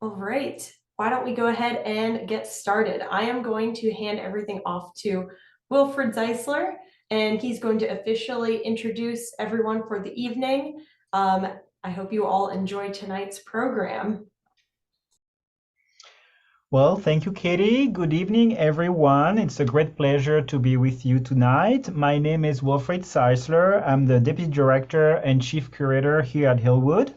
All right, why don't we go ahead and get started? I am going to hand everything off to Wilfred Zeisler, and he's going to officially introduce everyone for the evening. I hope you all enjoy tonight's program. Well, thank you, Katie. Good evening, everyone. It's a great pleasure to be with you tonight. My name is Wilfred Zeisler. I'm the Deputy Director and Chief Curator here at Hillwood,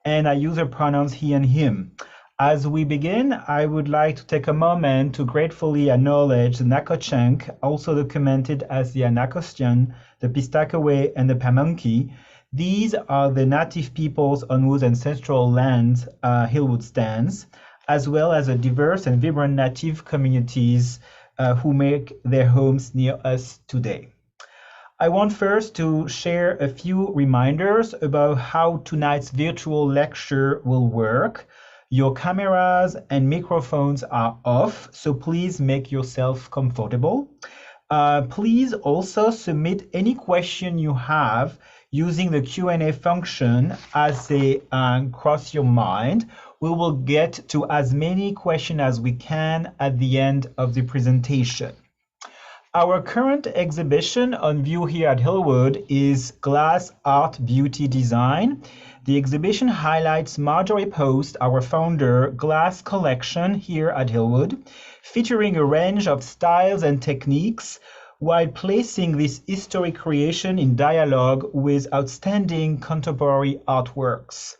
and I use the pronouns he and him. As we begin, I would like to take a moment to gratefully acknowledge the Nakochank, also documented as the Anacostia, the Piscataway, and the Pamunkey. These are the native peoples on whose ancestral lands Hillwood stands, as well as the diverse and vibrant native communities who make their homes near us today. I want first to share a few reminders about how tonight's virtual lecture will work. Your cameras and microphones are off, so please make yourself comfortable. Please also submit any question you have using the Q&A function as they cross your mind. We will get to as many questions as we can at the end of the presentation. Our current exhibition on view here at Hillwood is Glass Art Beauty Design. The exhibition highlights Marjorie Post, our founder, glass collection here at Hillwood, featuring a range of styles and techniques while placing this historic creation in dialogue with outstanding contemporary artworks.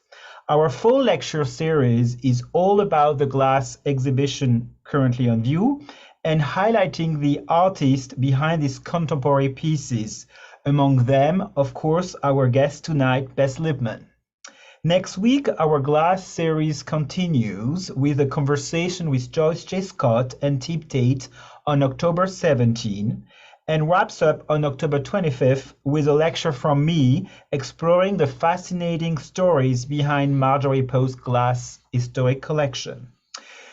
Our full lecture series is all about the glass exhibition currently on view and highlighting the artists behind these contemporary pieces. Among them, of course, our guest tonight, Beth Lipman. Next week, our glass series continues with a conversation with Joyce J. Scott and Tip Tate on October 17, and wraps up on October 25th with a lecture from me exploring the fascinating stories behind Marjorie Post's glass historic collection.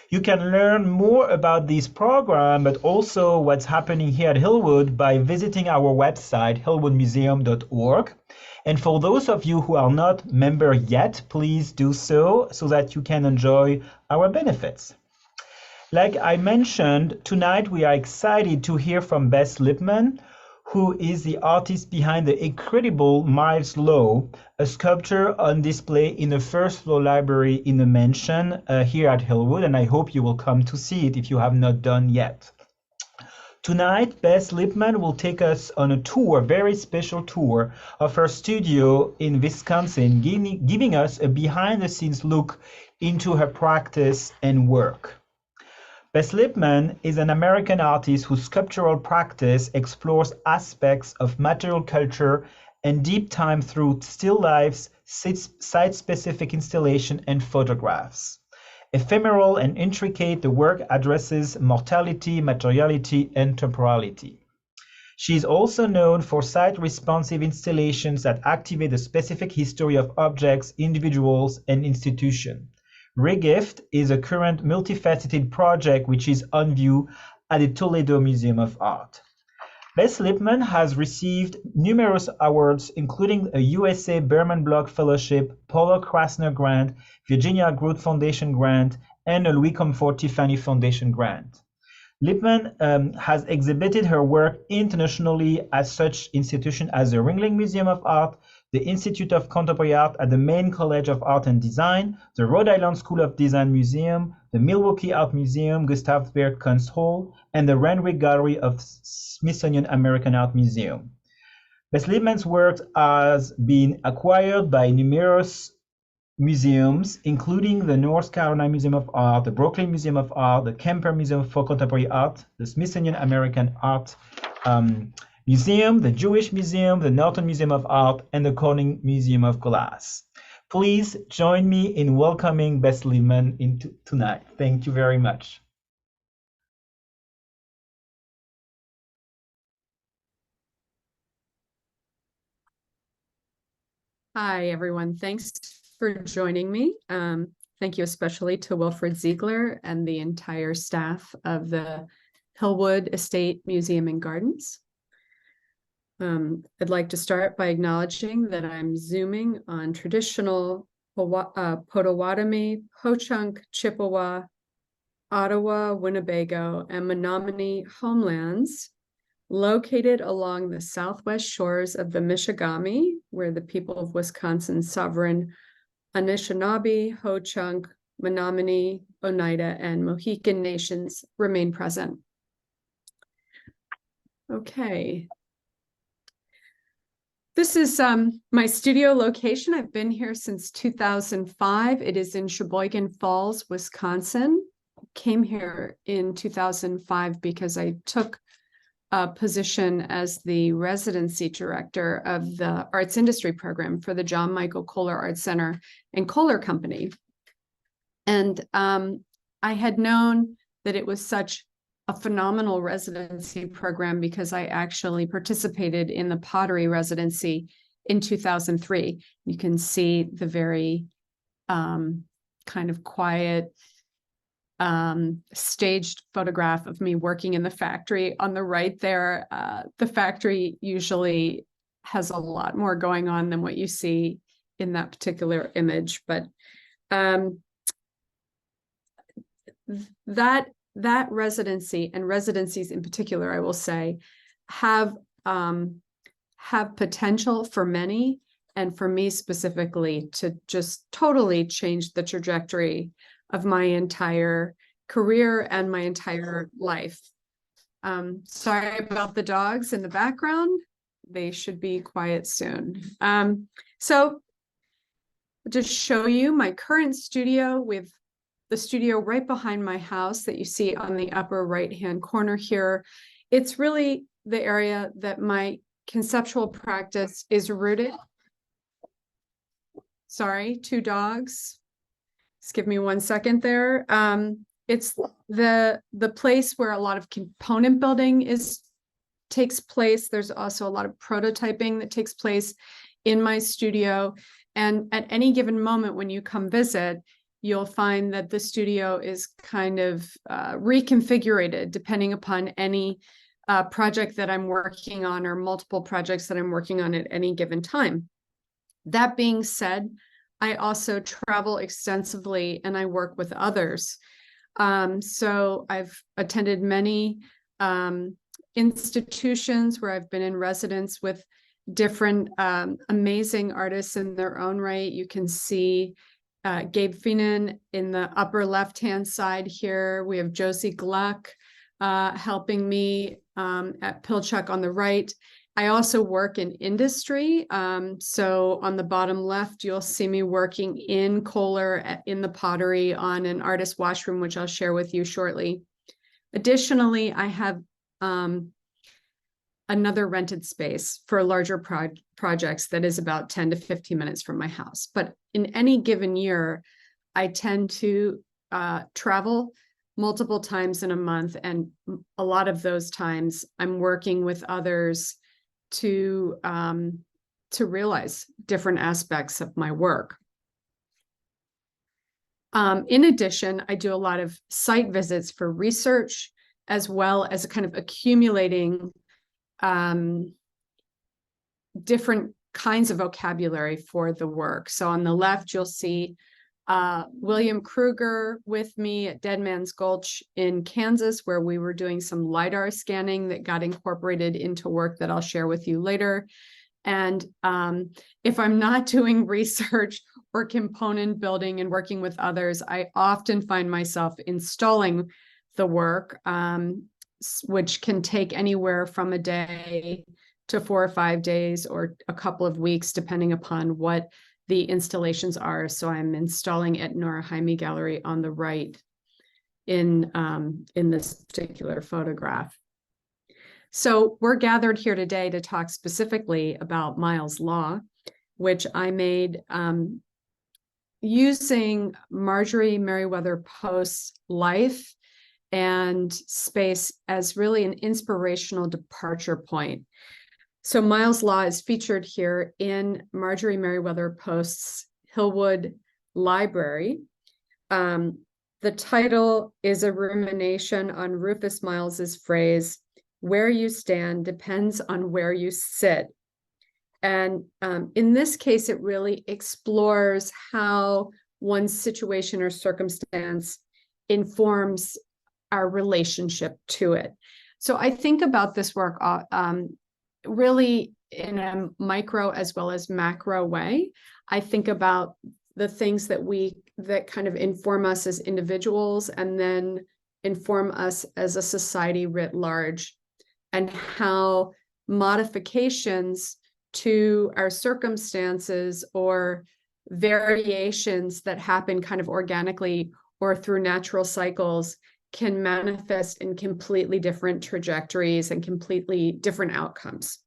You can learn more about this program, but also what's happening here at Hillwood by visiting our website, hillwoodmuseum.org. And for those of you who are not members yet, please do so that you can enjoy our benefits. Like I mentioned, tonight we are excited to hear from Beth Lipman, who is the artist behind the incredible Miles Law, a sculpture on display in the first floor library in the mansion here at Hillwood, and I hope you will come to see it if you have not done yet. Tonight, Beth Lipman will take us on a tour, a very special tour, of her studio in Wisconsin, giving us a behind-the-scenes look into her practice and work. Beth Lipman is an American artist whose sculptural practice explores aspects of material culture and deep time through still lifes, site-specific installation, and photographs. Ephemeral and intricate, the work addresses mortality, materiality, and temporality. She is also known for site-responsive installations that activate the specific history of objects, individuals, and institutions. Regift is a current multifaceted project which is on view at the Toledo Museum of Art. Beth Lipman has received numerous awards, including a USA Berman Block Fellowship, Paulo Krasner Grant, Virginia Groot Foundation Grant, and a Louis Comfort Tiffany Foundation Grant. Lipman has exhibited her work internationally at such institutions as the Ringling Museum of Art, the Institute of Contemporary Art at the Maine College of Art and Design, the Rhode Island School of Design Museum, the Milwaukee Art Museum, Gustav Baird Kunst Hall, and the Renwick Gallery of Smithsonian American Art Museum. Beth Lipman's work has been acquired by numerous museums, including the North Carolina Museum of Art, the Brooklyn Museum of Art, the Kemper Museum for Contemporary Art, the Smithsonian American Art Museum, the Jewish Museum, the Norton Museum of Art, and the Corning Museum of Glass. Please join me in welcoming Beth Lipman tonight. Thank you very much. Hi, everyone. Thanks for joining me. Thank you especially to Wilfred Ziegler and the entire staff of the Hillwood Estate Museum and Gardens. I'd like to start by acknowledging that I'm Zooming on traditional Potawatomi, Ho-Chunk, Chippewa, Ottawa, Winnebago, and Menominee homelands located along the southwest shores of the Michigamme, where the people of Wisconsin's sovereign Anishinaabe, Ho-Chunk, Menominee, Oneida, and Mohican nations remain present. Okay. This is my studio location. I've been here since 2005. It is in Sheboygan Falls, Wisconsin. Came here in 2005 because I took a position as the residency director of the arts industry program for the John Michael Kohler Art Center and Kohler Company. And I had known that it was such a phenomenal residency program because I actually participated in the pottery residency in 2003. You can see the very kind of quiet staged photograph of me working in the factory on the right there. The factory usually has a lot more going on than what you see in that particular image, but that residency and residencies in particular, I will say, have potential for many, and for me specifically, to just totally change the trajectory of my entire career and my entire life. Sorry about the dogs in the background. They should be quiet soon. So just show you my current studio with the studio right behind my house that you see on the upper right-hand corner here. It's really the area that my conceptual practice is rooted. Sorry, 2 dogs. Just give me 1 second there. It's the place where a lot of component building takes place. There's also a lot of prototyping that takes place in my studio. And at any given moment when you come visit, you'll find that the studio is kind of reconfigured depending upon any project that I'm working on, or multiple projects that I'm working on at any given time. That being said, I also travel extensively and I work with others. So I've attended many institutions where I've been in residence with different amazing artists in their own right. You can see Gabe Feenan in the upper left-hand side here. We have Josie Gluck helping me at Pilchuck on the right. I also work in industry. So on the bottom left, you'll see me working in Kohler in the pottery on an artist washroom, which I'll share with you shortly. Additionally, I have another rented space for larger projects that is about 10 to 15 minutes from my house. But in any given year, I tend to travel multiple times in a month. And a lot of those times I'm working with others to realize different aspects of my work. In addition, I do a lot of site visits for research, as well as a kind of accumulating different kinds of vocabulary for the work. So on the left, you'll see William Kruger with me at Dead Man's Gulch in Kansas, where we were doing some LiDAR scanning that got incorporated into work that I'll share with you later. And if I'm not doing research or component building and working with others, I often find myself installing the work, which can take anywhere from a day to 4 or 5 days or a couple of weeks, depending upon what the installations are. So I'm installing at Nora Jaime Gallery on the right in this particular photograph. So we're gathered here today to talk specifically about Miles' Law, which I made using Marjorie Merriweather Post's life and space as really an inspirational departure point. So Miles' Law is featured here in Marjorie Merriweather Post's Hillwood Library. The title is a rumination on Rufus Miles's phrase, "Where you stand depends on where you sit." And in this case, it really explores how one's situation or circumstance informs our relationship to it. So I think about this work really in a micro as well as macro way. I think about the things that kind of inform us as individuals and then inform us as a society writ large, and how modifications to our circumstances or variations that happen kind of organically or through natural cycles can manifest in completely different trajectories and completely different outcomes.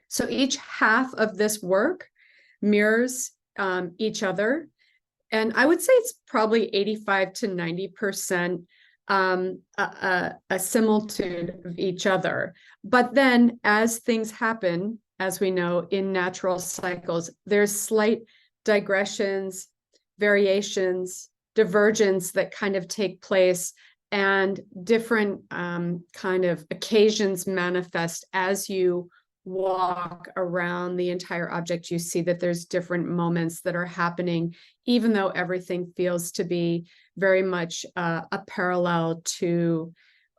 So each half of this work mirrors each other. And I would say it's probably 85 to 90% a similitude of each other. But then as things happen, as we know, in natural cycles, there's slight digressions, variations, divergence that kind of take place, and different kind of occasions manifest as you walk around the entire object. You see that there's different moments that are happening, even though everything feels to be very much a parallel to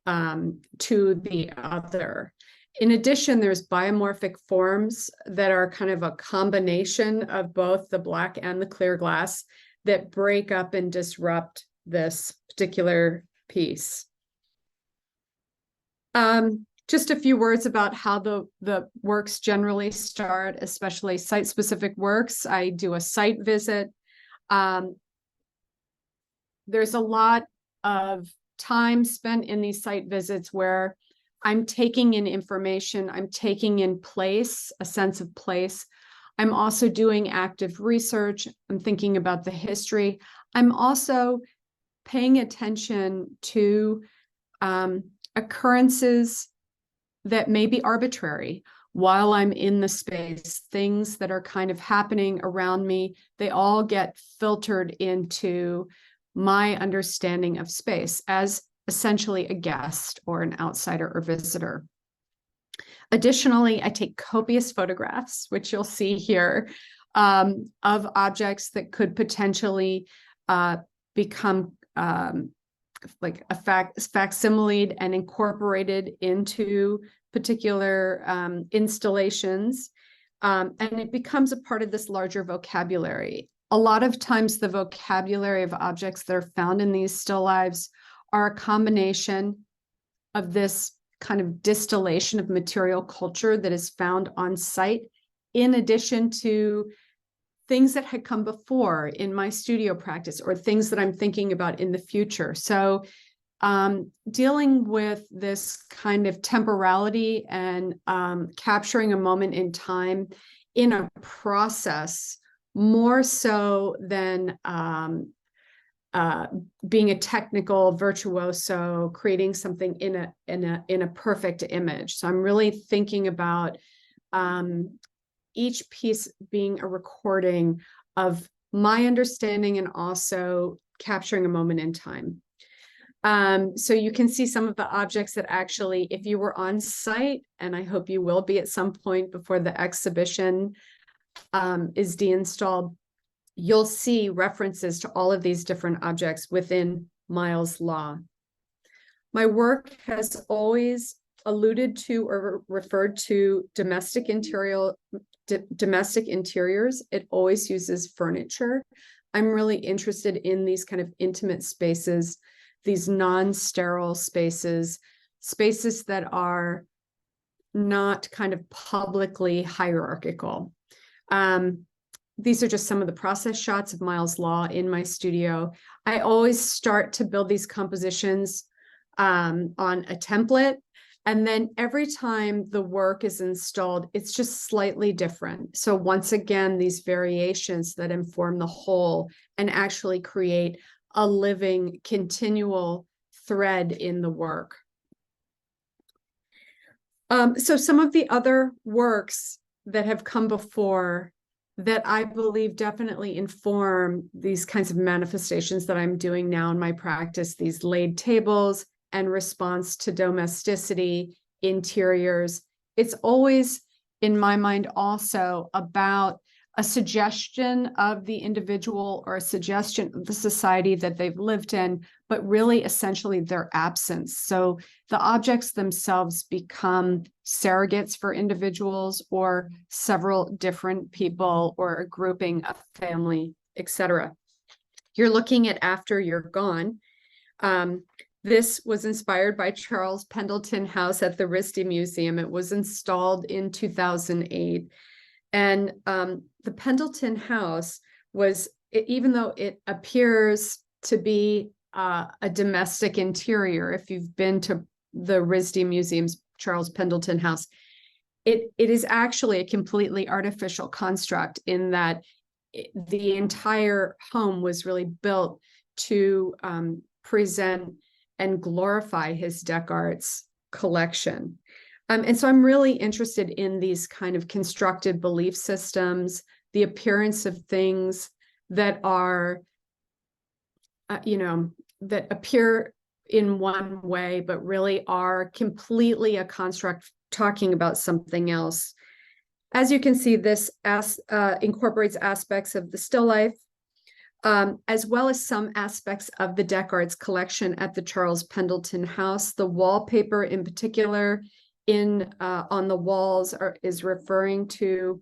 the other. In addition, there's biomorphic forms that are kind of a combination of both the black and the clear glass that break up and disrupt this particular piece. Just a few words about how the works generally start, especially site-specific works. I do a site visit. There's a lot of time spent in these site visits where I'm taking in information, I'm taking in place, a sense of place. I'm also doing active research. I'm thinking about the history. I'm also paying attention to occurrences that may be arbitrary while I'm in the space, things that are kind of happening around me. They all get filtered into my understanding of space as essentially a guest or an outsider or visitor. Additionally, I take copious photographs, which you'll see here, of objects that could potentially become like a facsimile and incorporated into particular installations. And it becomes a part of this larger vocabulary. A lot of times the vocabulary of objects that are found in these still lives are a combination of this kind of distillation of material culture that is found on site, in addition to things that had come before in my studio practice or things that I'm thinking about in the future. So dealing with this kind of temporality and capturing a moment in time in a process more so than being a technical virtuoso, creating something in a perfect image. So I'm really thinking about each piece being a recording of my understanding and also capturing a moment in time. So you can see some of the objects that actually, if you were on site, and I hope you will be at some point before the exhibition is deinstalled, you'll see references to all of these different objects within Miles' law. My work has always alluded to or referred to domestic interiors. It always uses furniture. I'm really interested in these kind of intimate spaces, these non-sterile spaces, spaces that are not kind of publicly hierarchical. These are just some of the process shots of Miles' law in my studio. I always start to build these compositions on a template. And then every time the work is installed, it's just slightly different. So once again, these variations that inform the whole and actually create a living, continual thread in the work. So some of the other works that have come before that I believe definitely inform these kinds of manifestations that I'm doing now in my practice, these laid tables and response to domesticity, interiors. It's always in my mind also about a suggestion of the individual or a suggestion of the society that they've lived in, but really essentially their absence. So the objects themselves become surrogates for individuals or several different people or a grouping of family, etc. You're looking at After You're Gone. This was inspired by Charles Pendleton House at the RISD Museum. It was installed in 2008. And the Pendleton House was, even though it appears to be a domestic interior, if you've been to the RISD Museum's Charles Pendleton House, it is actually a completely artificial construct in that the entire home was really built to present and glorify his Deck Arts collection. And so I'm really interested in these kind of constructed belief systems, the appearance of things that are, that appear in one way, but really are completely a construct talking about something else. As you can see, this incorporates aspects of the still life, as well as some aspects of the Deck Arts collection at the Charles Pendleton House. The wallpaper in particular on the walls is referring to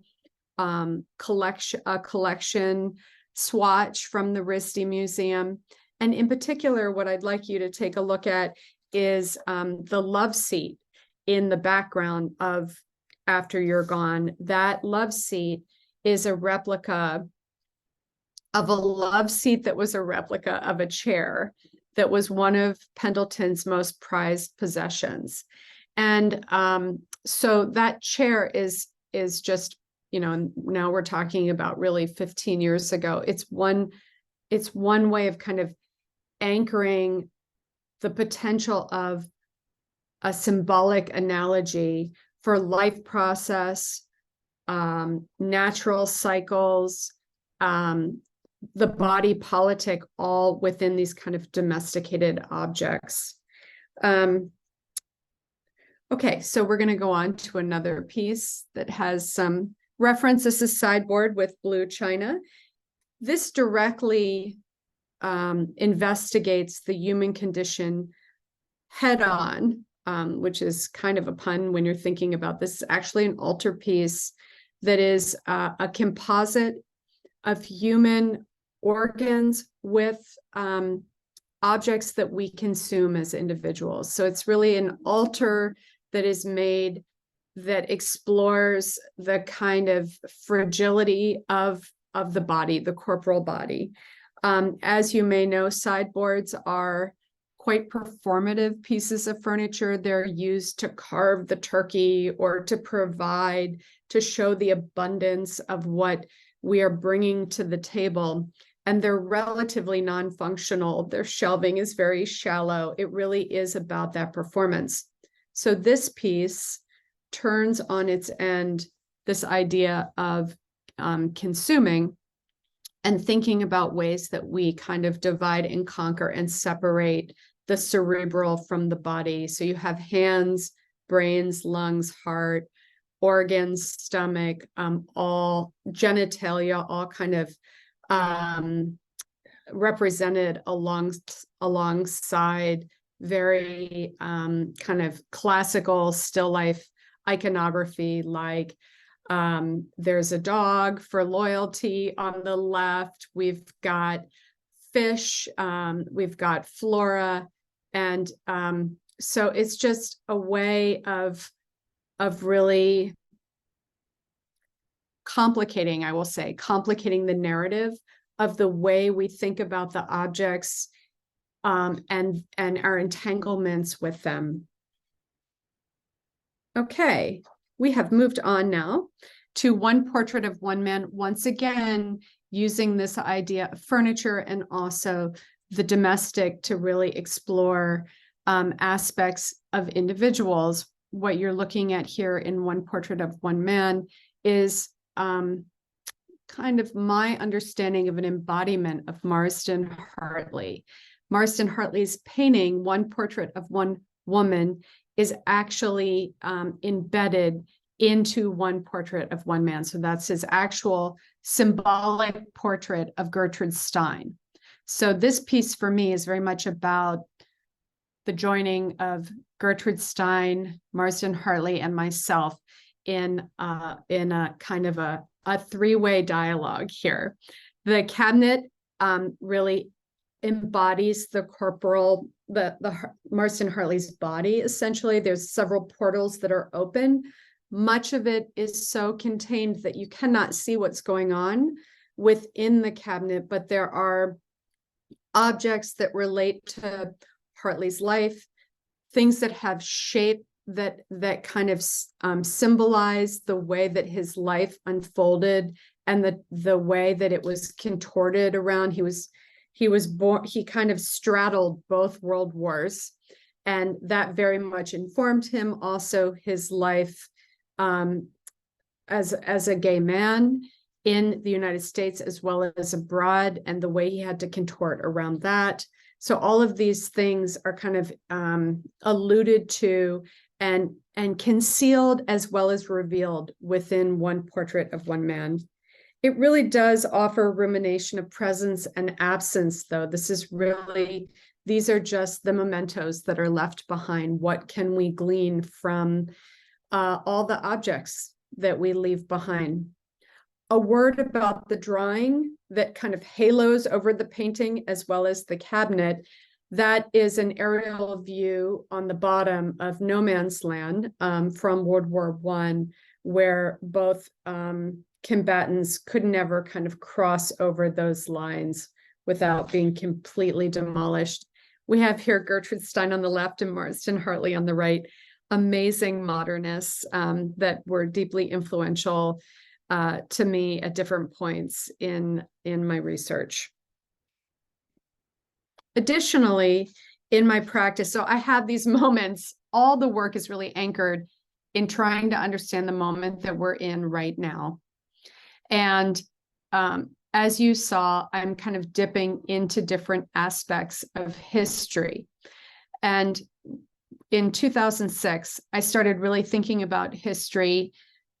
a collection swatch from the RISD Museum. And in particular, what I'd like you to take a look at is the love seat in the background of After You're Gone. That love seat is a replica of a love seat that was a replica of a chair that was one of Pendleton's most prized possessions. And so that chair is just, now we're talking about really 15 years ago. It's one way of kind of anchoring the potential of a symbolic analogy for life process, natural cycles, the body politic, all within these kind of domesticated objects. Okay, so we're going to go on to another piece that has some reference. This is Sideboard with Blue China. This directly investigates the human condition head on, which is kind of a pun when you're thinking about this. It's actually an altarpiece that is a composite of human organs with objects that we consume as individuals. So it's really an altar that is made that explores the kind of fragility of the body, the corporal body. As you may know, sideboards are quite performative pieces of furniture. They're used to carve the turkey or to provide, to show the abundance of what we are bringing to the table. And they're relatively non-functional. Their shelving is very shallow. It really is about that performance. So this piece turns on its end this idea of consuming and thinking about ways that we kind of divide and conquer and separate the cerebral from the body. So you have hands, brains, lungs, heart, organs, stomach, all genitalia, all kind of represented alongside very kind of classical still life iconography, like there's a dog for loyalty on the left. We've got fish, we've got flora, and so it's just a way of really complicating, I will say, complicating the narrative of the way we think about the objects and our entanglements with them. Okay, we have moved on now to One Portrait of One Man, once again, using this idea of furniture and also the domestic to really explore aspects of individuals. What you're looking at here in One Portrait of One Man is kind of my understanding of an embodiment of Marston Hartley. Marston Hartley's painting, One Portrait of One Woman, is actually embedded into one portrait of one man. So that's his actual symbolic portrait of Gertrude Stein. So this piece for me is very much about the joining of Gertrude Stein, Marsden Hartley, and myself in a kind of a three-way dialogue here. The cabinet really embodies the corporal, the Marsden Hartley's body, essentially. There's several portals that are open. Much of it is so contained that you cannot see what's going on within the cabinet, but there are objects that relate to Hartley's life, things that have shape that kind of symbolize the way that his life unfolded and the way that it was contorted around. He was born, he kind of straddled both world wars, and that very much informed him. Also, his life as a gay man in the United States as well as abroad, and the way he had to contort around that. So all of these things are kind of alluded to and concealed as well as revealed within one portrait of one man. It really does offer rumination of presence and absence, though. These are just the mementos that are left behind. What can we glean from all the objects that we leave behind? A word about the drawing that kind of halos over the painting as well as the cabinet. That is an aerial view on the bottom of No Man's Land from World War I, where both combatants could never kind of cross over those lines without being completely demolished. We have here Gertrude Stein on the left and Marsden Hartley on the right, amazing modernists that were deeply influential to me at different points in my research. Additionally, in my practice, so I have these moments, all the work is really anchored in trying to understand the moment that we're in right now. And as you saw, I'm kind of dipping into different aspects of history. And in 2006, I started really thinking about history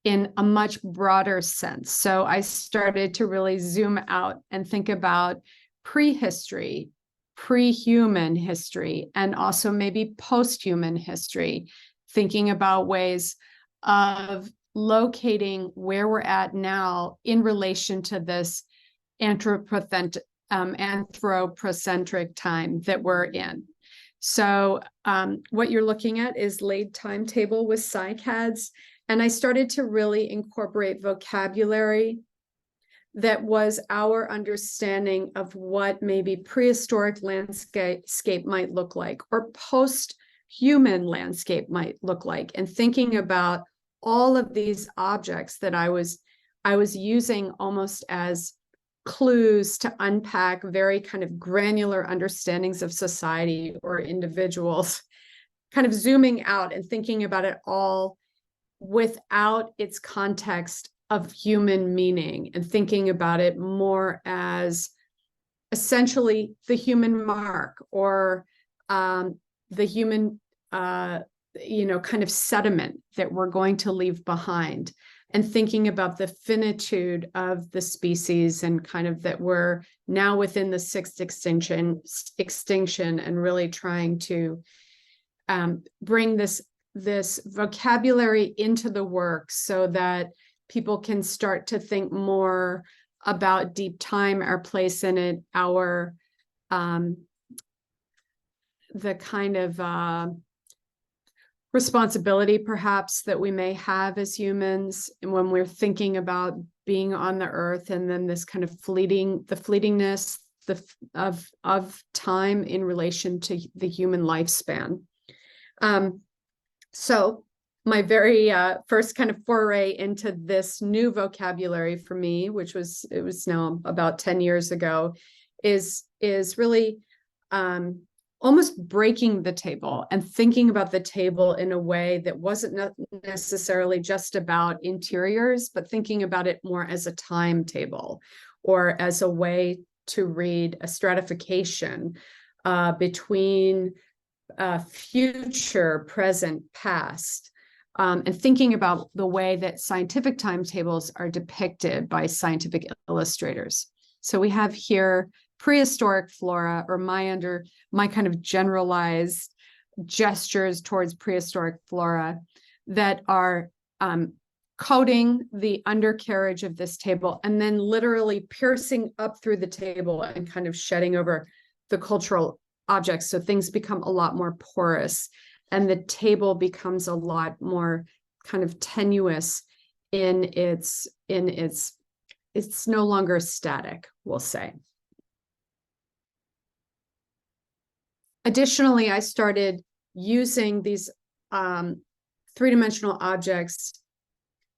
in a much broader sense. So I started to really zoom out and think about prehistory, pre-human history, and also maybe post-human history, thinking about ways of locating where we're at now in relation to this anthropocentric time that we're in. So what you're looking at is laid timetable with cycads. And I started to really incorporate vocabulary that was our understanding of what maybe prehistoric landscape might look like, or post-human landscape might look like, and thinking about all of these objects that I was using almost as clues to unpack very kind of granular understandings of society or individuals, kind of zooming out and thinking about it all without its context of human meaning, and thinking about it more as essentially the human mark, or the human kind of sediment that we're going to leave behind, and thinking about the finitude of the species, and kind of that we're now within the sixth extinction, and really trying to bring this vocabulary into the work so that people can start to think more about deep time, our place in it, our the kind of responsibility perhaps that we may have as humans, and when we're thinking about being on the earth, and then this kind of fleetingness of time in relation to the human lifespan. So my very first kind of foray into this new vocabulary for me, it was now about 10 years ago, is really almost breaking the table and thinking about the table in a way that wasn't necessarily just about interiors, but thinking about it more as a timetable, or as a way to read a stratification between future, present, past, and thinking about the way that scientific timetables are depicted by scientific illustrators. So we have here prehistoric flora, or my kind of generalized gestures towards prehistoric flora that are coating the undercarriage of this table and then literally piercing up through the table and kind of shedding over the cultural objects. So things become a lot more porous and the table becomes a lot more kind of tenuous it's no longer static, we'll say. Additionally, I started using these three-dimensional objects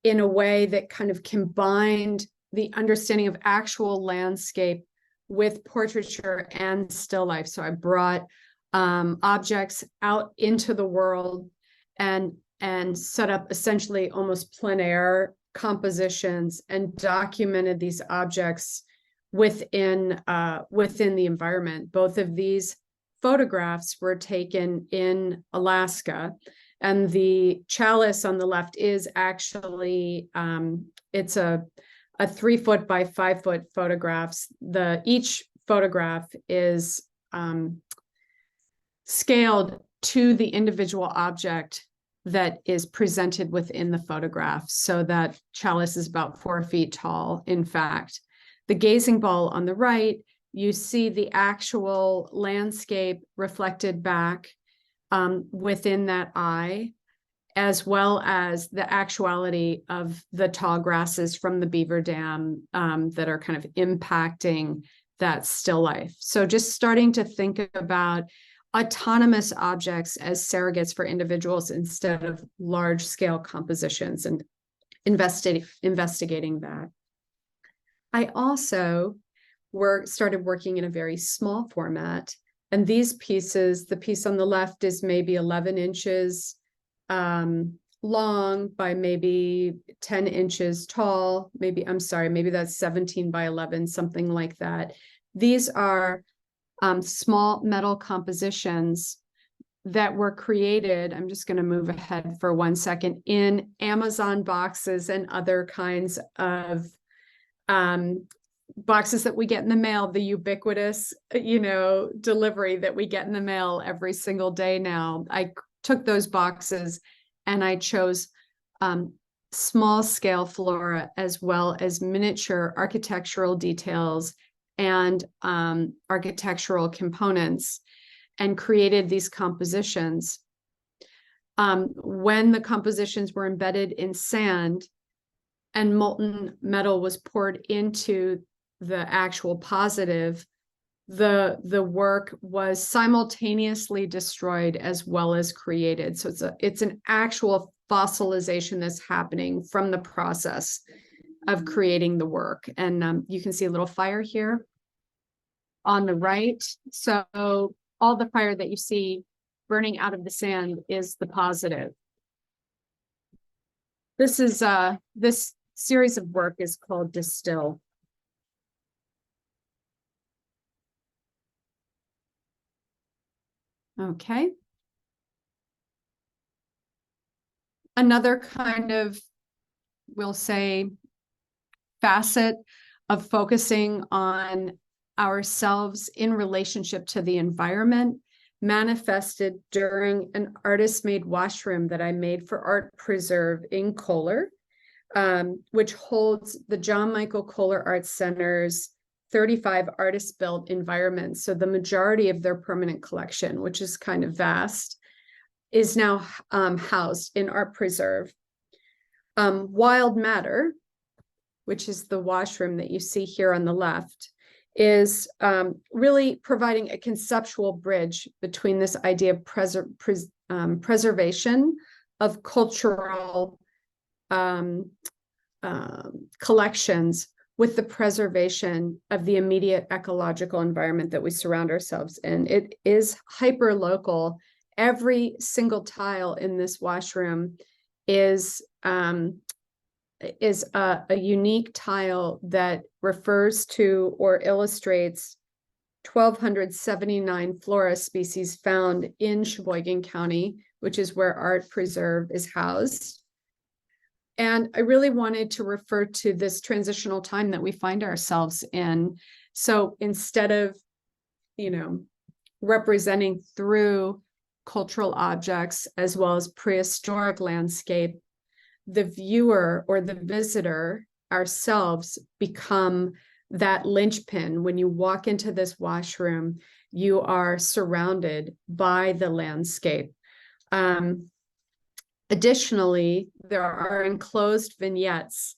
in a way that kind of combined the understanding of actual landscape with portraiture and still life. So I brought objects out into the world and set up essentially almost plein air compositions and documented these objects within the environment. Both of these photographs were taken in Alaska, and the chalice on the left is actually it's a 3-foot by 5-foot photographs. Each photograph is scaled to the individual object that is presented within the photograph. So that chalice is about 4 feet tall, in fact. The gazing ball on the right, you see the actual landscape reflected back within that eye, as well as the actuality of the tall grasses from the beaver dam that are kind of impacting that still life. So just starting to think about autonomous objects as surrogates for individuals instead of large scale compositions, and investigating that. I also started working in a very small format. And these pieces, the piece on the left is maybe 11 inches long by maybe 10 inches tall. Maybe that's 17 by 11, something like that. These are small metal compositions that were created, I'm just going to move ahead for 1 second, in Amazon boxes and other kinds of boxes that we get in the mail, the ubiquitous, delivery that we get in the mail every single day now. I took those boxes and I chose small scale flora as well as miniature architectural details and architectural components, and created these compositions. When the compositions were embedded in sand and molten metal was poured into the actual positive, the work was simultaneously destroyed as well as created. So it's an actual fossilization that's happening from the process of creating the work. And you can see a little fire here on the right. So all the fire that you see burning out of the sand is the positive. This series of work is called Distill. Okay. Another kind of, we'll say, facet of focusing on ourselves in relationship to the environment manifested during an artist-made washroom that I made for Art Preserve in Kohler, which holds the John Michael Kohler Arts Center's 35 artist-built environments. So the majority of their permanent collection, which is kind of vast, is now housed in Art Preserve. Wild Matter, which is the washroom that you see here on the left, is really providing a conceptual bridge between this idea of preservation of cultural collections with the preservation of the immediate ecological environment that we surround ourselves in. It is hyper local. Every single tile in this washroom is a unique tile that refers to or illustrates 1,279 flora species found in Sheboygan County, which is where Art Preserve is housed. And I really wanted to refer to this transitional time that we find ourselves in. So instead of, representing through cultural objects as well as prehistoric landscape, the viewer or the visitor ourselves become that linchpin. When you walk into this washroom, you are surrounded by the landscape. Additionally, there are enclosed vignettes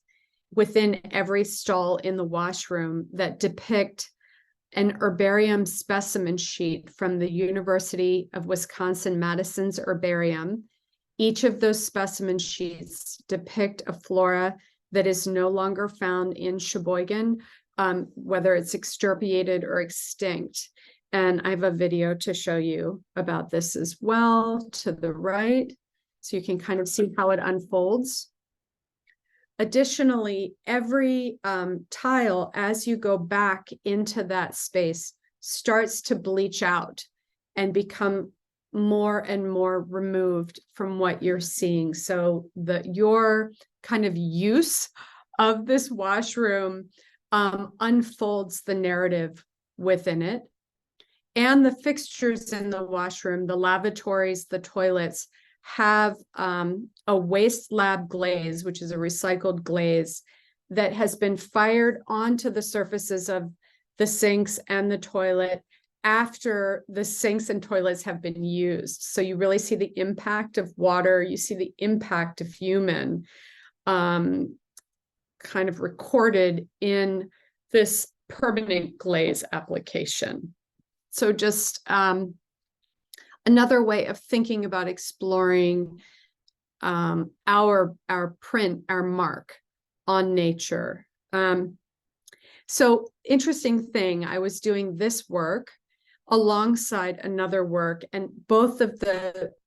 within every stall in the washroom that depict an herbarium specimen sheet from the University of Wisconsin-Madison's herbarium. Each of those specimen sheets depict a flora that is no longer found in Sheboygan, whether it's extirpated or extinct. And I have a video to show you about this as well to the right, so you can kind of see how it unfolds. Additionally, every tile, as you go back into that space, starts to bleach out and become more and more removed from what you're seeing. So your kind of use of this washroom unfolds the narrative within it. And the fixtures in the washroom, the lavatories, the toilets, have a waste lab glaze, which is a recycled glaze that has been fired onto the surfaces of the sinks and the toilet after the sinks and toilets have been used. So you really see the impact of water, you see the impact of human kind of recorded in this permanent glaze application. So just another way of thinking about exploring our print, our mark on nature. So interesting thing, I was doing this work alongside another work, and both of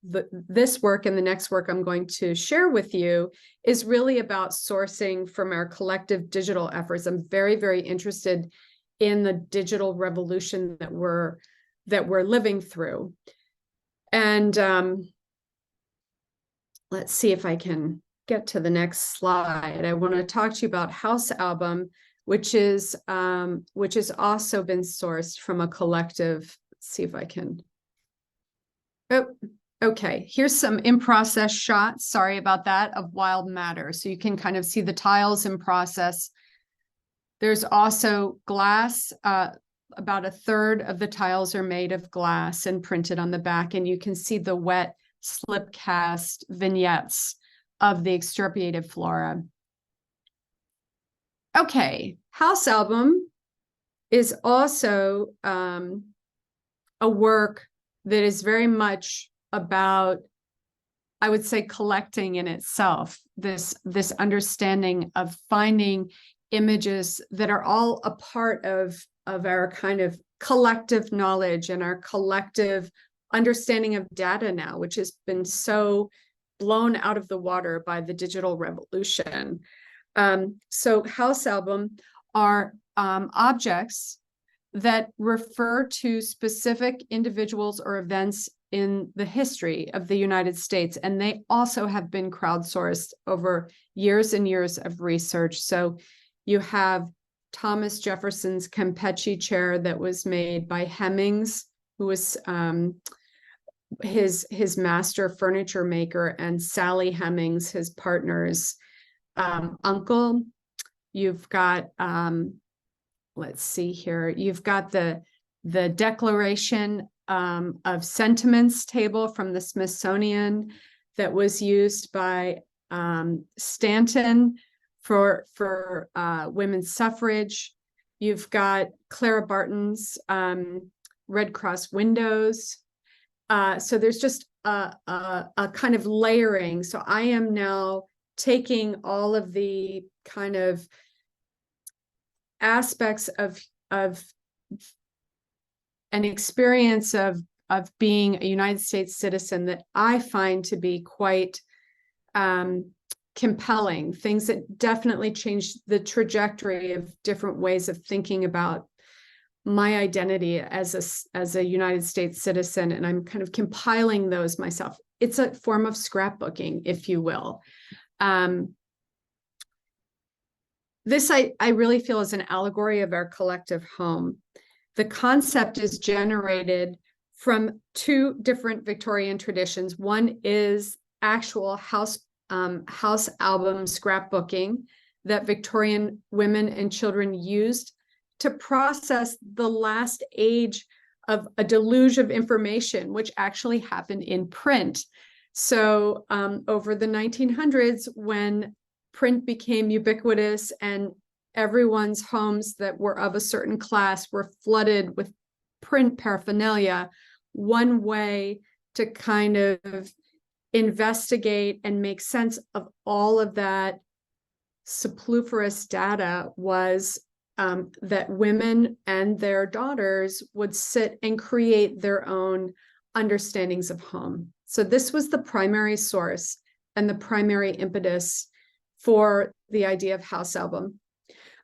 this work and the next work I'm going to share with you is really about sourcing from our collective digital efforts. I'm very, very interested in the digital revolution that we're living through. And let's see if I can get to the next slide. I want to talk to you about House Album, which is also been sourced from a collective. Let's see if I can. Oh, okay. Here's some in-process shots. Sorry about that, of Wild Matter. So you can kind of see the tiles in process. There's also glass. About a third of the tiles are made of glass and printed on the back, and you can see the wet slip cast vignettes of the extirpated flora. Okay, House Album is also a work that is very much about, I would say, collecting in itself, this understanding of finding images that are all a part of our kind of collective knowledge and our collective understanding of data now, which has been so blown out of the water by the digital revolution. So House Album are objects that refer to specific individuals or events in the history of the United States, and they also have been crowdsourced over years and years of research. So you have Thomas Jefferson's Campeche chair that was made by Hemmings, who was his master furniture maker, and Sally Hemings, his partner's uncle. You've got let's see here. You've got the Declaration of Sentiments table from the Smithsonian that was used by Stanton for women's suffrage. You've got Clara Barton's Red Cross windows. So there's just a kind of layering. So I am now taking all of the kind of aspects of an experience of being a United States citizen that I find to be quite compelling, things that definitely changed the trajectory of different ways of thinking about my identity as a United States citizen, and I'm kind of compiling those myself. It's a form of scrapbooking, if you will. This I really feel is an allegory of our collective home. The concept is generated from two different Victorian traditions. One is actual house album scrapbooking that Victorian women and children used to process the last age of a deluge of information, which actually happened in print. So over the 1900s, when print became ubiquitous and everyone's homes that were of a certain class were flooded with print paraphernalia, one way to kind of investigate and make sense of all of that superfluous data was that women and their daughters would sit and create their own understandings of home. So this was the primary source and the primary impetus for the idea of house album.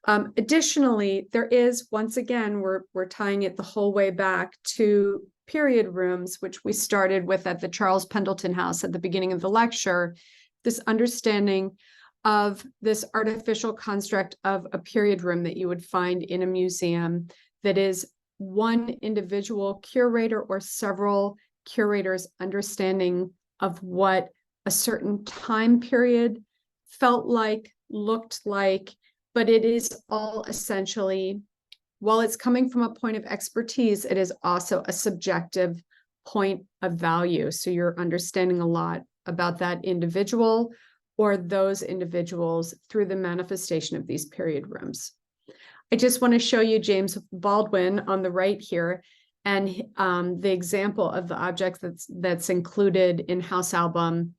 Additionally, there is, once again, we're tying it the whole way back to period rooms, which we started with at the Charles Pendleton House at the beginning of the lecture, this understanding of this artificial construct of a period room that you would find in a museum that is one individual curator or several curators' understanding of what a certain time period felt like, looked like, but it is all essentially, while it's coming from a point of expertise, it is also a subjective point of value. So you're understanding a lot about that individual or those individuals through the manifestation of these period rooms. I just want to show you James Baldwin on the right here, and the example of the object that's included in House Album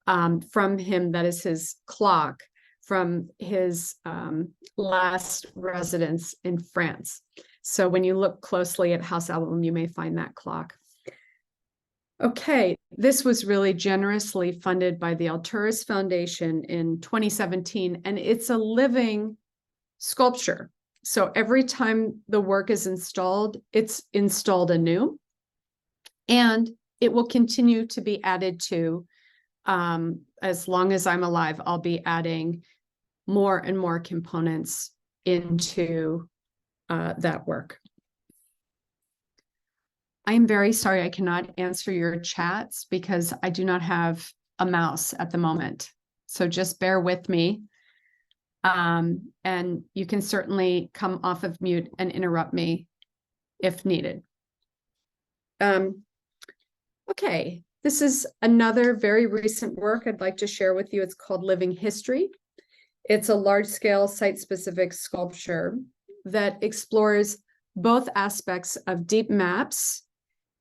from him, that is his clock from his last residence in France. So when you look closely at House Album, you may find that clock. Okay, this was really generously funded by the Alturas Foundation in 2017, and it's a living sculpture. So every time the work is installed, it's installed anew, and it will continue to be added to. As long as I'm alive, I'll be adding more and more components into that work. I am very sorry I cannot answer your chats because I do not have a mouse at the moment. So just bear with me. And you can certainly come off of mute and interrupt me if needed. Okay, this is another very recent work I'd like to share with you. It's called Living History. It's a large-scale site-specific sculpture that explores both aspects of deep maps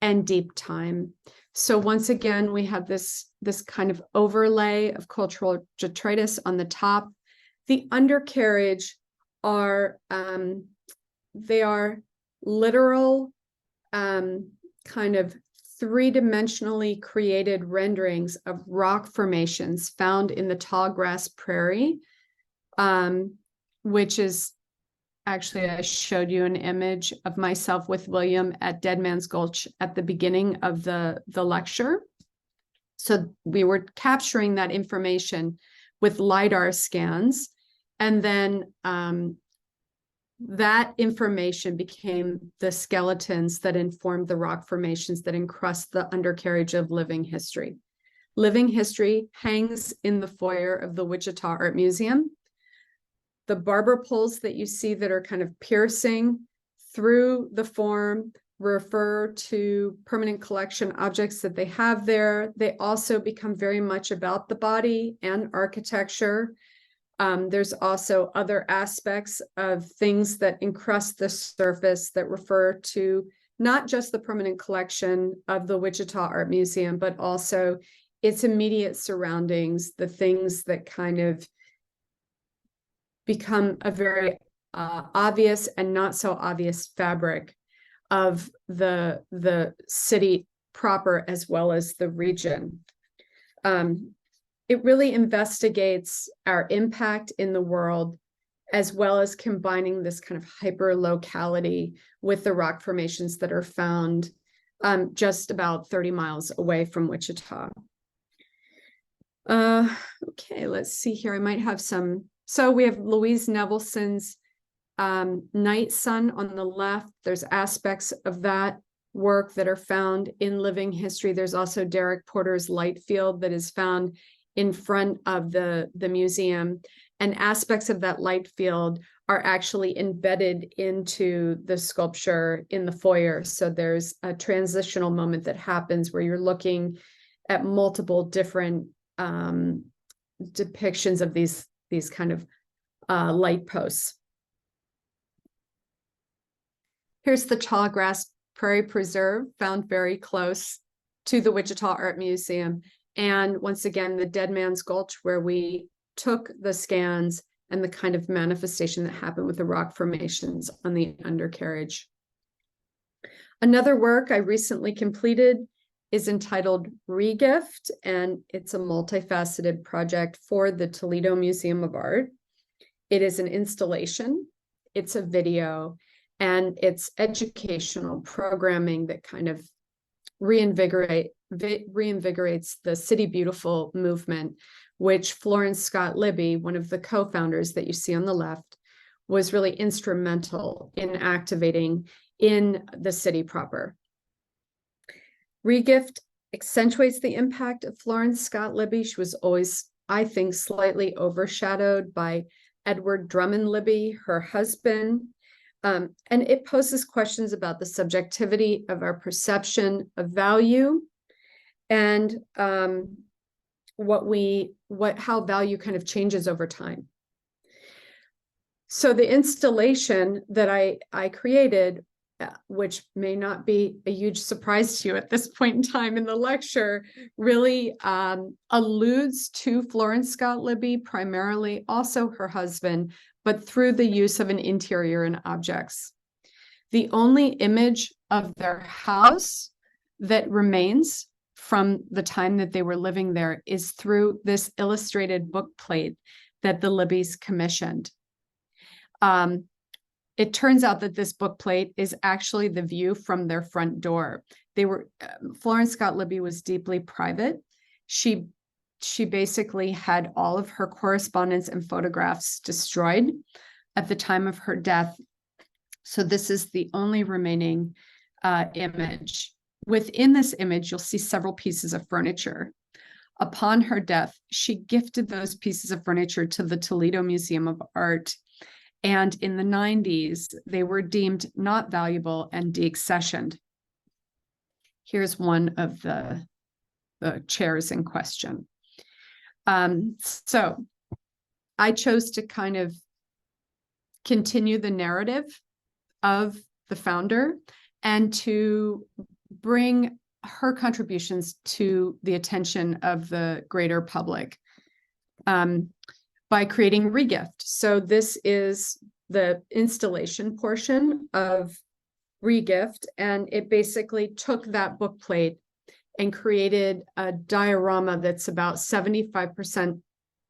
and deep time. So once again, we have this kind of overlay of cultural detritus on the top. The undercarriage are they are literal kind of three-dimensionally created renderings of rock formations found in the tall grass prairie, which is actually, I showed you an image of myself with William at Dead Man's Gulch at the beginning of the lecture. So we were capturing that information with LiDAR scans, and then that information became the skeletons that informed the rock formations that encrust the undercarriage of Living History. Living History hangs in the foyer of the Wichita Art Museum. The barber poles that you see that are kind of piercing through the form refer to permanent collection objects that they have there. They also become very much about the body and architecture. There's also other aspects of things that encrust the surface that refer to not just the permanent collection of the Wichita Art Museum, but also its immediate surroundings, the things that kind of become a very obvious and not so obvious fabric of the city proper as well as the region. It really investigates our impact in the world as well as combining this kind of hyper locality with the rock formations that are found just about 30 miles away from Wichita. Okay, let's see here. I might have some. So we have Louise Nevelson's Night Sun on the left. There's aspects of that work that are found in living history. There's also Derek Porter's Light Field that is found in front of the museum. And aspects of that light field are actually embedded into the sculpture in the foyer. So there's a transitional moment that happens where you're looking at multiple different depictions of these kind of light posts. Here's the Tallgrass Prairie Preserve, found very close to the Wichita Art Museum. And once again, the Dead Man's Gulch, where we took the scans and the kind of manifestation that happened with the rock formations on the undercarriage. Another work I recently completed is entitled Regift, and it's a multifaceted project for the Toledo Museum of Art. It is an installation, it's a video, and it's educational programming that kind of reinvigorates the City Beautiful movement, which Florence Scott Libby, one of the co-founders that you see on the left, was really instrumental in activating in the city proper. Regift accentuates the impact of Florence Scott Libby. She was always, I think, slightly overshadowed by Edward Drummond Libby, her husband. And it poses questions about the subjectivity of our perception of value and how value kind of changes over time. So the installation that I created, which may not be a huge surprise to you at this point in time in the lecture, really alludes to Florence Scott Libby, primarily also her husband, but through the use of an interior and objects. The only image of their house that remains from the time that they were living there is through this illustrated book plate that the Libbys commissioned. It turns out that this book plate is actually the view from their front door. Florence Scott Libby was deeply private. She basically had all of her correspondence and photographs destroyed at the time of her death. So this is the only remaining image. Within this image, you'll see several pieces of furniture. Upon her death, she gifted those pieces of furniture to the Toledo Museum of Art. And in the 90s, they were deemed not valuable and deaccessioned. Here's one of the chairs in question. So I chose to kind of continue the narrative of the founder and to bring her contributions to the attention of the greater public by creating Regift. So this is the installation portion of Regift, and it basically took that book plate and created a diorama that's about 75%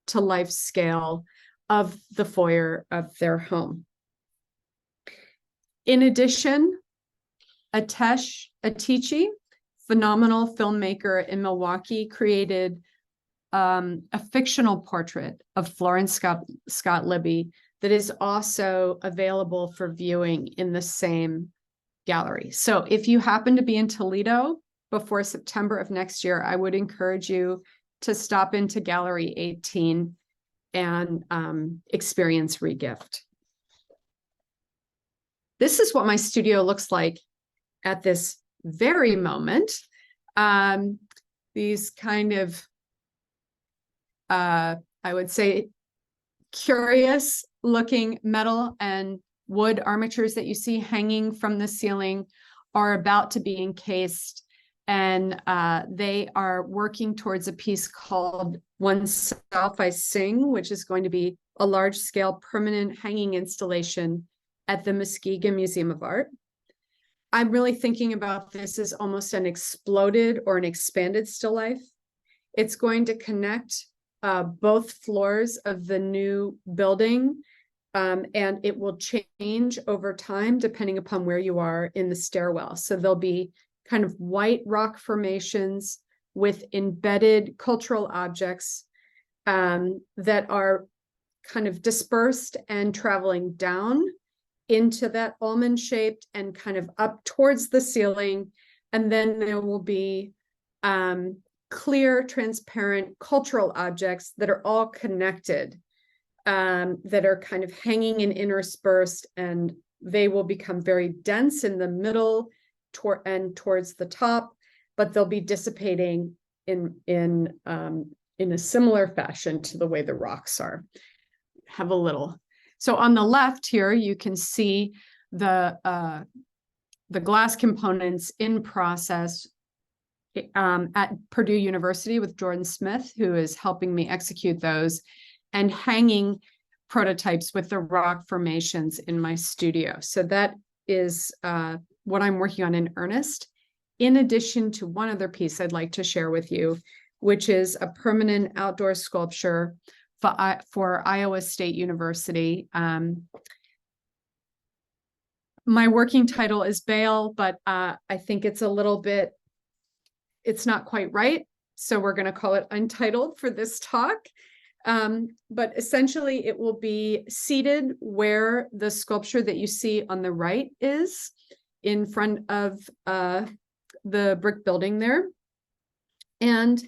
to life scale of the foyer of their home. In addition, Atesh Atichi, phenomenal filmmaker in Milwaukee, created a fictional portrait of Florence Scott Libby that is also available for viewing in the same gallery. So if you happen to be in Toledo before September of next year, I would encourage you to stop into Gallery 18 and experience Regift. This is what my studio looks like at this very moment. These kind of, I would say, curious looking metal and wood armatures that you see hanging from the ceiling are about to be encased, and they are working towards a piece called One Self I Sing, which is going to be a large-scale permanent hanging installation at the Muskegon Museum of Art. I'm really thinking about this as almost an exploded or an expanded still life. It's going to connect both floors of the new building And it will change over time depending upon where you are in the stairwell. So there'll be kind of white rock formations with embedded cultural objects that are kind of dispersed and traveling down into that almond shaped and kind of up towards the ceiling. And then there will be clear, transparent cultural objects that are all connected, that are kind of hanging and interspersed, and they will become very dense in the middle and towards the top, but they'll be dissipating in a similar fashion to the way the rocks are. Have a little. So on the left here, you can see the glass components in process at Purdue University with Jordan Smith, who is helping me execute those, and hanging prototypes with the rock formations in my studio. So that is what I'm working on in earnest, in addition to one other piece I'd like to share with you, which is a permanent outdoor sculpture for Iowa State University. My working title is Bale, but I think it's a little bit, it's not quite right. So we're going to call it Untitled for this talk. But essentially it will be seated where the sculpture that you see on the right is, in front of the brick building there. And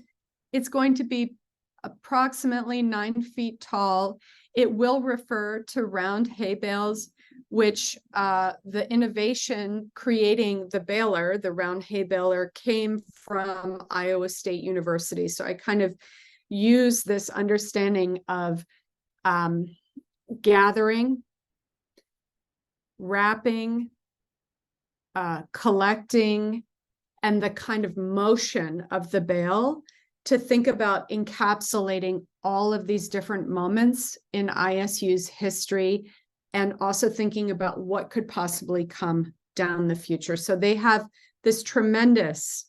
it's going to be approximately 9 feet tall. It will refer to round hay bales, which the innovation creating the baler, the round hay baler, came from Iowa State University. So I kind of use this understanding of gathering, wrapping, collecting, and the kind of motion of the bale to think about encapsulating all of these different moments in ISU's history, and also thinking about what could possibly come down the future. So they have this tremendous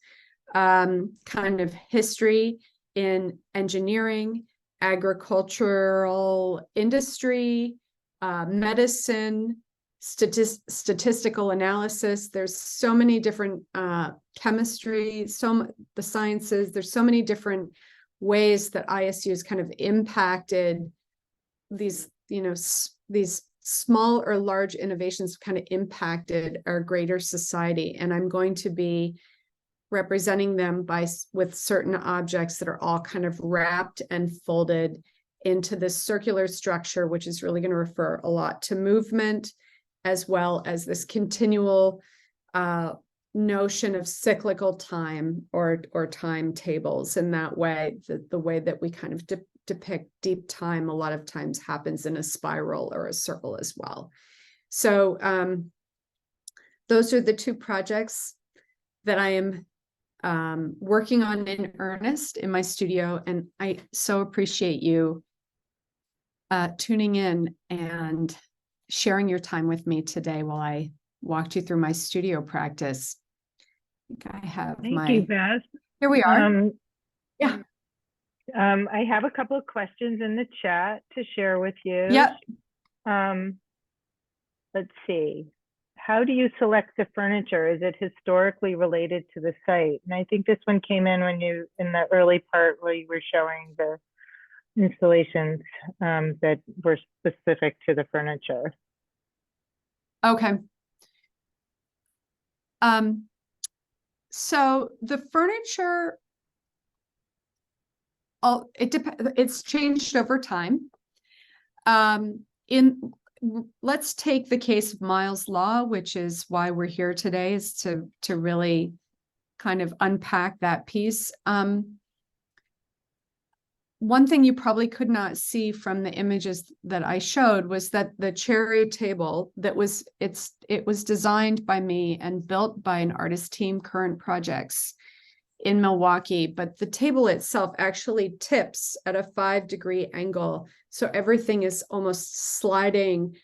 kind of history in engineering, agricultural industry, medicine, statistical analysis. There's so many different chemistry, the sciences. There's so many different ways that ISU has kind of impacted these, these small or large innovations kind of impacted our greater society. And I'm going to be representing them with certain objects that are all kind of wrapped and folded into this circular structure, which is really going to refer a lot to movement, as well as this continual notion of cyclical time or timetables. In that way, the way that we kind of depict deep time a lot of times happens in a spiral or a circle as well. So those are the two projects that I am working on in earnest in my studio, and I so appreciate you tuning in and sharing your time with me today while I walked you through my studio practice. I think I have Thank you, Beth. Here we are. Yeah. I have a couple of questions in the chat to share with you. Yep. Let's see. How do you select the furniture? Is it historically related to the site? And I think this one came in when in the early part where you were showing the installations that were specific to the furniture. Okay. So the furniture, it's changed over time. Let's take the case of Miles Law, which is why we're here today, is to really kind of unpack that piece. One thing you probably could not see from the images that I showed was that the cherry table it was designed by me and built by an artist team, Current Projects, in Milwaukee, but the table itself actually tips at a 5-degree angle. So everything is almost sliding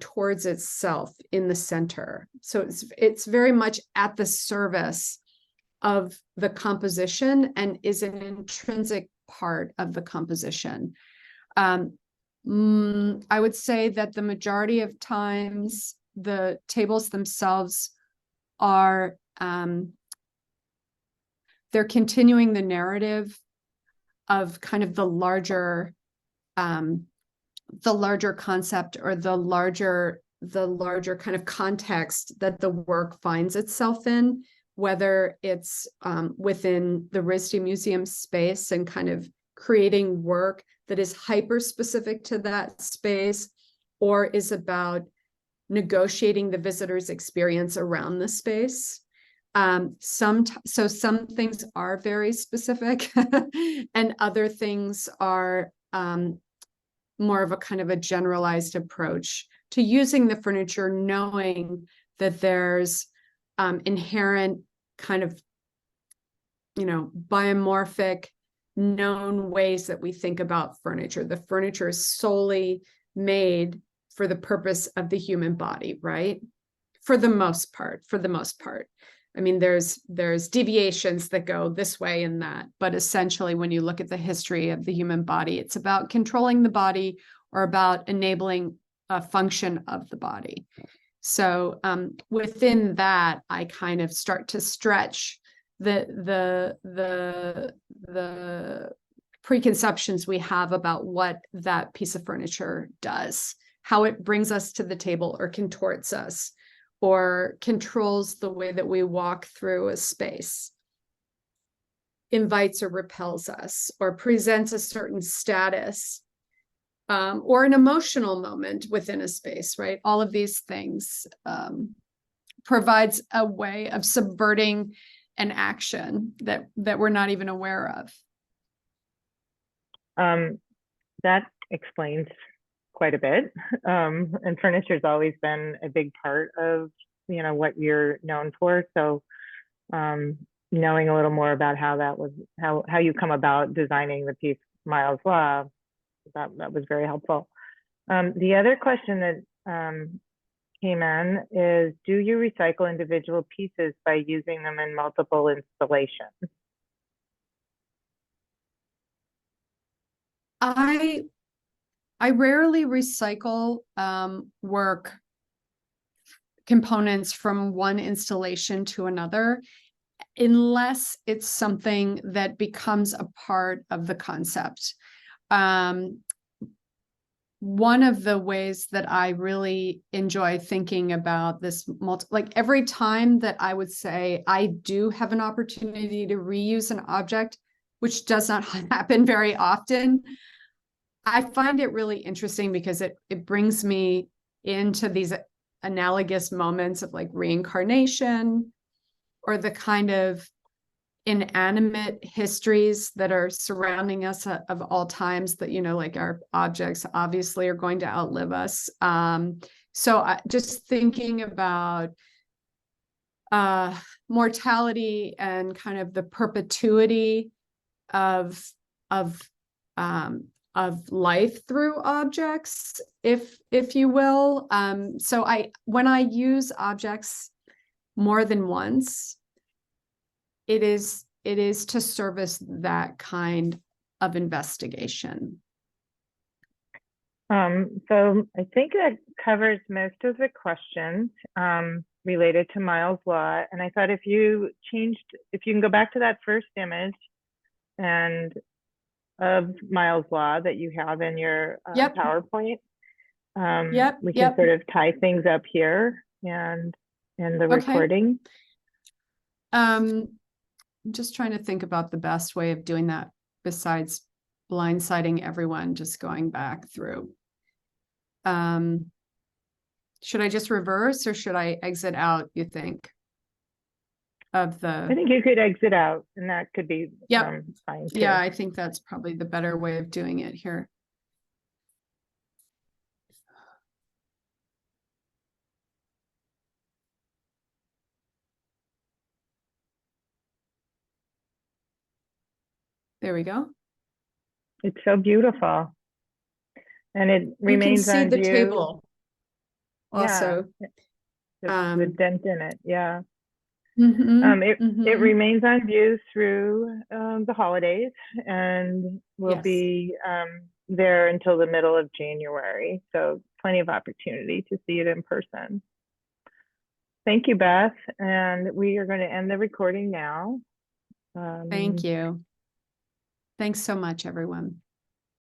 towards itself in the center. So it's very much at the service of the composition and is an intrinsic part of the composition. I would say that the majority of times the tables themselves are they're continuing the narrative of kind of the larger concept, or the larger kind of context that the work finds itself in, whether it's within the RISD Museum space and kind of creating work that is hyper specific to that space, or is about negotiating the visitor's experience around the space. Some things are very specific and other things are more of a kind of a generalized approach to using the furniture, knowing that there's inherent kind of, biomorphic known ways that we think about furniture. The furniture is solely made for the purpose of the human body, right? For the most part. I mean, there's deviations that go this way and that, but essentially when you look at the history of the human body, it's about controlling the body or about enabling a function of the body. So within that, I kind of start to stretch the preconceptions we have about what that piece of furniture does, how it brings us to the table or contorts us, or controls the way that we walk through a space, invites or repels us, or presents a certain status, or an emotional moment within a space, right? All of these things provides a way of subverting an action that we're not even aware of. That explains quite a bit. And furniture's always been a big part of, what you're known for. So knowing a little more about how you come about designing the piece Miles Law, that was very helpful. The other question that came in is, do you recycle individual pieces by using them in multiple installations? I rarely recycle work components from one installation to another, unless it's something that becomes a part of the concept. One of the ways that I really enjoy thinking about this, like every time that I would say I do have an opportunity to reuse an object, which does not happen very often, I find it really interesting because it brings me into these analogous moments of like reincarnation, or the kind of inanimate histories that are surrounding us of all times that, like our objects obviously are going to outlive us. So just thinking about mortality and kind of the perpetuity of life through objects, if you will. So when I use objects more than once, it is to service that kind of investigation. So I think that covers most of the questions related to Miles Law. And I thought if you can go back to that first image and of Miles Law that you have in your PowerPoint, we can sort of tie things up here and the recording. I'm just trying to think about the best way of doing that besides blindsiding everyone, just going back through. Should I just reverse, or should I exit out, you think? I think you could exit out, and that could be fine too. Yeah, I think that's probably the better way of doing it here. There we go. It's so beautiful. And it remains on view. You can see the table also. The dent in it, yeah. It remains on view through the holidays, and will be there until the middle of January. So plenty of opportunity to see it in person. Thank you, Beth. And we are going to end the recording now. Thank you. Thanks so much, everyone.